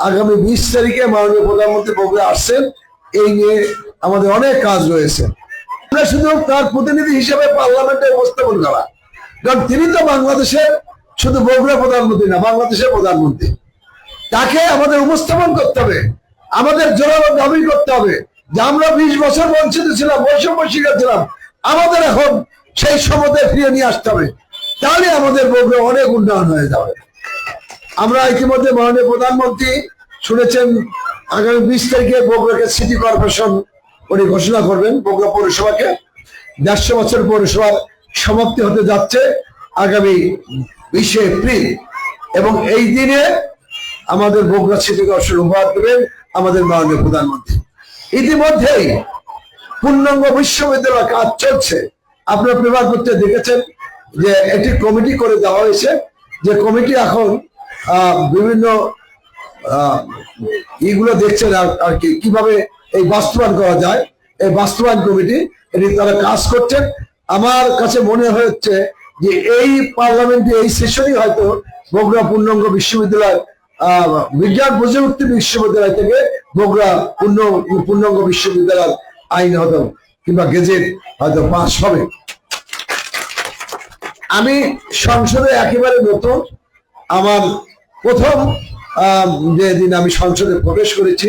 আগামী 20 তারিখে মাননীয় প্রধানমন্ত্রী বগুড়া আসছেন, এই নিয়ে আমাদের অনেক কাজ রয়েছে। আমরা শুধু তার প্রতিনিধি হিসেবে পার্লামেন্টে উপস্থাপন করা, কারণ তিনি তো বাংলাদেশের শুধু বগুড়া প্রধানমন্ত্রী না, বাংলাদেশের প্রধানমন্ত্রী। তাকে আমাদের উপস্থাপন করতে হবে, আমাদের জোরালো দাবি করতে হবে যে আমরা 20 বছর বঞ্চিত ছিলাম, বৈষম্য শিকার ছিলাম, আমাদের এখন সেই সমতায় ফিরিয়ে নিয়ে আসতে হবে। তাহলে আমাদের বগুড়া অনেক উন্নয়ন হয়ে যাবে। আমরা ইতিমধ্যে মাননীয় প্রধানমন্ত্রী শুনেছেন আগামী 20 তারিখে বগুড়াকে সিটি কর্পোরেশন উনি ঘোষণা করবেন। বগুড়া পৌরসভাকে 150 বছর পৌরসভার সমাপ্তি হতে যাচ্ছে আগামী 20 এপ্রিল, এবং এই দিনে আমাদের বগুড়া সিটি কর্পোরেশন উপহার দেবেন আমাদের মাননীয় প্রধানমন্ত্রী। ইতিমধ্যেই পূর্ণাঙ্গ বিশ্ববিদ্যালয় কাজ চলছে। আপনারা পেপার পত্রে দেখেছেন যে একটি কমিটি করে দেওয়া হয়েছে, যে কমিটি এখন বিভিন্ন এইগুলো দেখছেন আর কি কিভাবে এই বাস্তবায়ন করা যায়। এই বাস্তবায়ন কমিটি এটি তারা কাজ করছেন। আমার কাছে মনে হচ্ছে যে এই পার্লামেন্টে এই সেশনই হয়তো বগুড়া পূর্ণাঙ্গ বিশ্ববিদ্যালয় বিজ্ঞান প্রযুক্তি বিশ্ববিদ্যালয় থেকে বগুড়া পূর্ণাঙ্গ বিশ্ববিদ্যালয় আইন হয়তো কিংবা গেজেট হয়তো পাস হবে। আমি সংসদে একেবারে নতুন। আমার প্রথম যেদিন আমি সংসদে প্রবেশ করেছি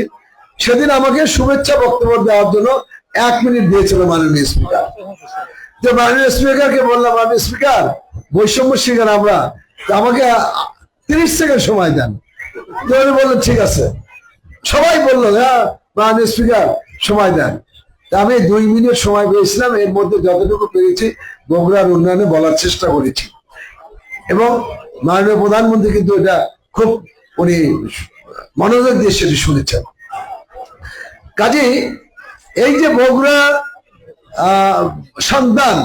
সেদিন আমাকে শুভেচ্ছা বক্তব্য দেওয়ার জন্য 1 মিনিট দিয়েছিল মাননীয় স্পিকার। তো মাননীয় স্পিকারকে বললাম, মাননীয় স্পিকার বৈষম্য শিকার আমরা, আমাকে 30 সেকেন্ড সময় দেন। তো উনি বললেন ঠিক আছে। সবাই বললো হ্যাঁ মাননীয় স্পিকার সময় দেন। আমি 2 মিনিট সময় পেয়েছিলাম। এর মধ্যে যতটুকু পেরেছি বগুড়ার উন্নয়নে বলার চেষ্টা করেছি, এবং মাননীয় প্রধানমন্ত্রী কিন্তু এটা খুব উনি মনোযোগ দিয়ে সেটি শুনেছেন। কাজেই এই যে বগুড়া সন্তান,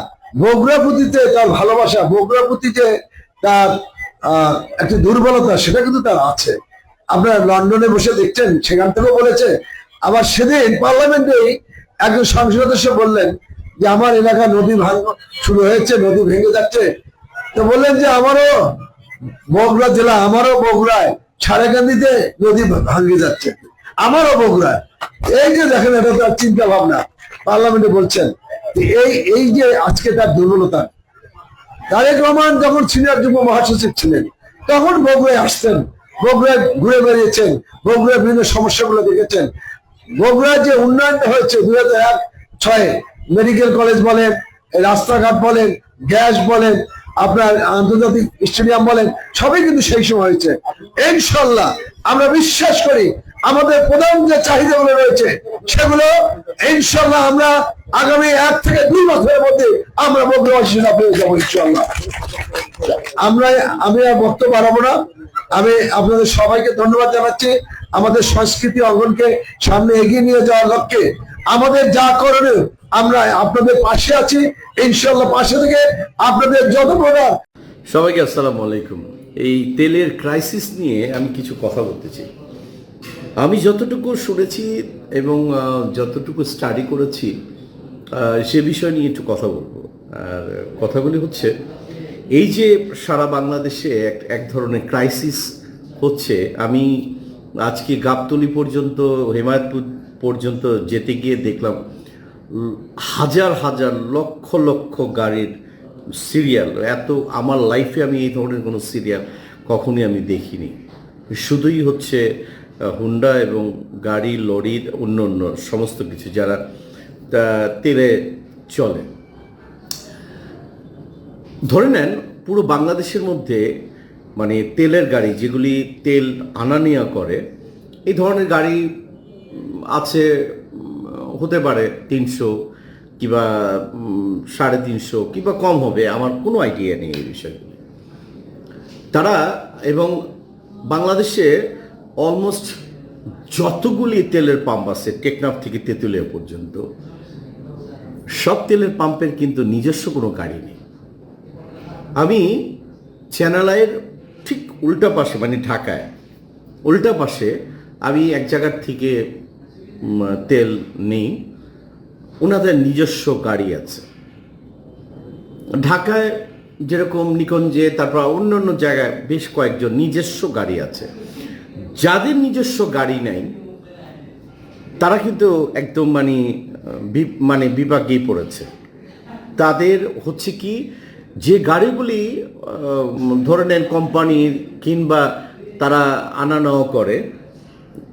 বগুড়া প্রতিতে তার ভালোবাসা, বগুড়া প্রতি যে তার একটা দুর্বলতা, সেটা কিন্তু তার আছে। আপনারা লন্ডনে বসে দেখছেন, সেখান থেকেও বলেছে। আবার সেদিন পার্লামেন্টে একজন সংসদ সদস্য বললেন যে আমার এলাকা নদী শুরু হয়েছে, নদী ভেঙে যাচ্ছে। তো বললেন যে আমারও বগুড়া জেলা, আমারও বগুড়ায় সারেকান্দিতে নদী ভাঙে যাচ্ছে, আমারও বগুড়ায়। এই যে দেখেন, এটা তার চিন্তা ভাবনা। পার্লামেন্টে বলছেন এই যে আজকে তার দুর্বলতা। তারেক রহমান যখন সিনিয়র যুগ্ম মহাসচিব ছিলেন তখন বগুড়ায় আসতেন, বগুড়ায় ঘুরে বেরিয়েছেন, বগুড়ার বিভিন্ন সমস্যাগুলো দেখেছেন। বগুড়ায় যে উন্নয়নটা হয়েছে 2001-06 মেডিকেল কলেজ বলেন, রাস্তাঘাট বলেন, গ্যাস বলেন, আপনার আন্তর্জাতিক স্টেডিয়াম বলেন, সবই কিন্তু সেই সময় হয়েছে। ইনশাল্লাহ আমরা বিশ্বাস করি আমাদের প্রধান যে চাহিদাগুলো রয়েছে সেগুলো ইনশাল্লাহ আমরা আগামী 1 থেকে 2 বছরের মধ্যে আমরা বগুড়াবাসীরা পেয়ে যাবো ইনশাল্লাহ। আমি আর বক্তব্য বাড়াবো না। আমি আপনাদের সবাইকে ধন্যবাদ জানাচ্ছি। আমাদের সংস্কৃতি অঙ্গনকে সামনে এগিয়ে নিয়ে যাওয়ার লক্ষ্যে আমাদের যা করণীয় আমরা আপনাদের পাশে আছি ইনশাল্লাহ। পাশে থেকে আপনাদের যত প্রকার। সবাইকে আসসালামু আলাইকুম। এই তেলের ক্রাইসিস নিয়ে আমি কিছু কথা বলতে চাই। আমি যতটুকু শুনেছি এবং যতটুকু স্টাডি করেছি সে বিষয় নিয়ে একটু কথা বলবো। আর কথাগুলি হচ্ছে এই যে সারা বাংলাদেশে এক ধরনের ক্রাইসিস হচ্ছে। আমি আজকে গাবতলী পর্যন্ত, হেমায়তপুর পর্যন্ত যেতে গিয়ে দেখলাম হাজার হাজার লক্ষ লক্ষ গাড়ির সিরিয়াল। আমার লাইফে আমি এই ধরনের কোনো সিরিয়াল কখনই আমি দেখিনি। শুধুই হচ্ছে হুন্ডা এবং গাড়ি, লরির অন্য অন্য সমস্ত কিছু যারা তেলে চলে। ধরে নেন পুরো বাংলাদেশের মধ্যে মানে তেলের গাড়ি, যেগুলি তেল আনা নেওয়া করে, এই ধরনের গাড়ি আছে, হতে পারে 300 কিংবা 350 কিংবা কম হবে, আমার কোনো আইডিয়া নেই এই বিষয়গুলি। তারা এবং বাংলাদেশে অলমোস্ট যতগুলি তেলের পাম্প আছে টেকনাফ থেকে তেঁতুলিয়া পর্যন্ত, সব তেলের পাম্পের কিন্তু নিজস্ব কোনো গাড়ি নেই। আমি চ্যানেল আইয়ের ঠিক উল্টা পাশে, মানে ঢাকায় উল্টা পাশে আমি এক জায়গার থেকে তেল নেই, ওনাদের নিজস্ব গাড়ি আছে। ঢাকায় যেরকম নিকুঞ্জে, তারপর অন্য অন্য জায়গায় বেশ কয়েকজন নিজস্ব গাড়ি আছে। যাদের নিজস্ব গাড়ি নাই তারা কিন্তু একদম মানে বিপাকেই পড়েছে। তাদের হচ্ছে কি, যে গাড়িগুলি ধরে নেন কোম্পানির কিংবা তারা আনা নেওয়া করে,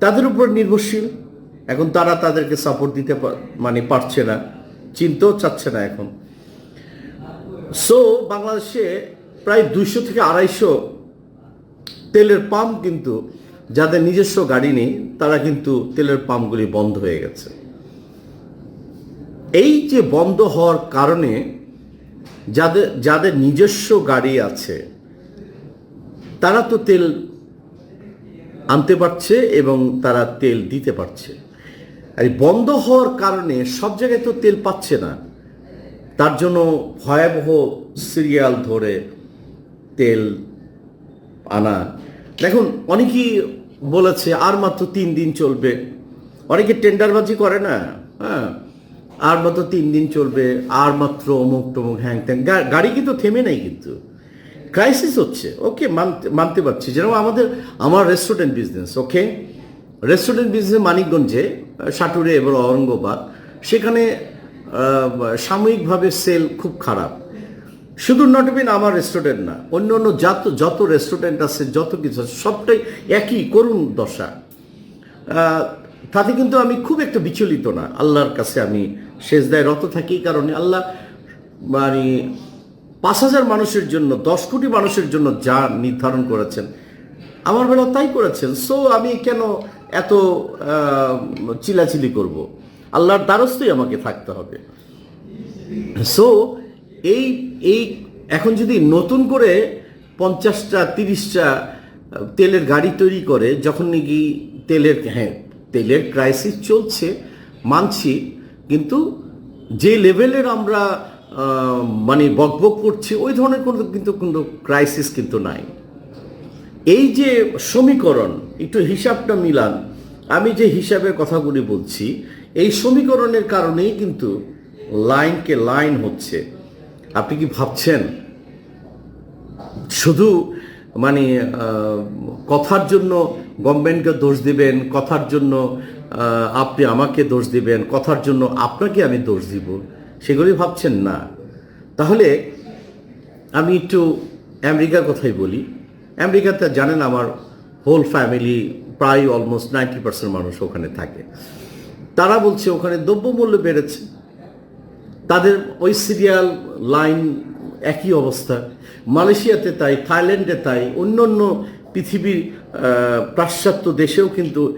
তাদের উপর নির্ভরশীল। এখন তারা তাদেরকে সাপোর্ট দিতে পারছে না, চিনতেও চাচ্ছে না এখন। সো বাংলাদেশে প্রায় 200 থেকে 250 তেলের পাম্প কিন্তু, যাদের নিজস্ব গাড়ি নেই তারা কিন্তু তেলের পাম্পগুলি বন্ধ হয়ে গেছে। এই যে বন্ধ হওয়ার কারণে যাদের নিজস্ব গাড়ি আছে তারা তো তেল আনতে পারছে এবং তারা তেল দিতে পারছে। আর এই বন্ধ হওয়ার কারণে সব জায়গায় তো তেল পাচ্ছে না, তার জন্য ভয়াবহ সিরিয়াল ধরে তেল আনা। দেখুন, অনেকেই বলেছে আর মাত্র 3 দিন চলবে, অনেকে টেন্ডারবাজি করে না, হ্যাঁ, আর মাত্র 3 দিন চলবে, আর মাত্র অমুক টমুক হ্যাং ত্যাং। গাড়ি কিন্তু থেমে নেই, কিন্তু ক্রাইসিস হচ্ছে। ওকে, মানতে পারছি। যেরকম আমার রেস্টুরেন্ট বিজনেস, ওকে, রেস্টুরেন্ট বিজনেস মানিকগঞ্জে, সাটুরে এবং ঔরঙ্গাবাদ, সেখানে সাময়িকভাবে সেল খুব খারাপ। শুধু নট ইভেন আমার রেস্টুরেন্ট না, অন্য অন্য যত রেস্টুরেন্ট আছে, যত কিছু আছে, সবটাই একই করুণ দশা। তাতে কিন্তু আমি খুব একটা বিচলিত না। আল্লাহর কাছে আমি সেজদায় রত থাকি, কারণে আল্লাহ 5,000 মানুষের জন্য, 10 কোটি মানুষের জন্য যা নির্ধারণ করেছেন, আমার বেলা তাই করেছেন। সো আমি কেন এত চিলাচিলি করব? আল্লাহর দ্বারস্থই আমাকে থাকতে হবে। সো এই এখন যদি নতুন করে 50টা 30টা তেলের গাড়ি তৈরি করে, যখন নাকি তেলের ক্রাইসিস চলছে মানছি, কিন্তু যে লেভেলের আমরা বকবক করছি ওই ধরনের কিন্তু ক্রাইসিস কিন্তু নাই। এই যে সমীকরণ, একটু হিসাবটা মিলান। আমি যে হিসাবের কথাগুলি বলছি, এই সমীকরণের কারণেই কিন্তু লাইনকে লাইন হচ্ছে। আপনি কি ভাবছেন শুধু কথার জন্য গভর্নমেন্টকে দোষ দিবেন, কথার জন্য আপনি আমাকে দোষ দিবেন, কথার জন্য আপনাকে আমি দোষ দিব, সেগুলি ভাবছেন না? তাহলে আমি একটু আমেরিকার কথাই বলি। আমেরিকাতে জানেন আমার হোল ফ্যামিলি, প্রায় অলমোস্ট 90% মানুষ ওখানে থাকে। তারা বলছে ওখানে দ্রব্যমূল্য বেড়েছে, তাদের ওই সিরিয়াল লাইন একই অবস্থা। মালয়েশিয়াতে তাই, থাইল্যান্ডে তাই, অন্য অন্য পৃথিবীর পাশ্চাত্য দেশেও কিন্তু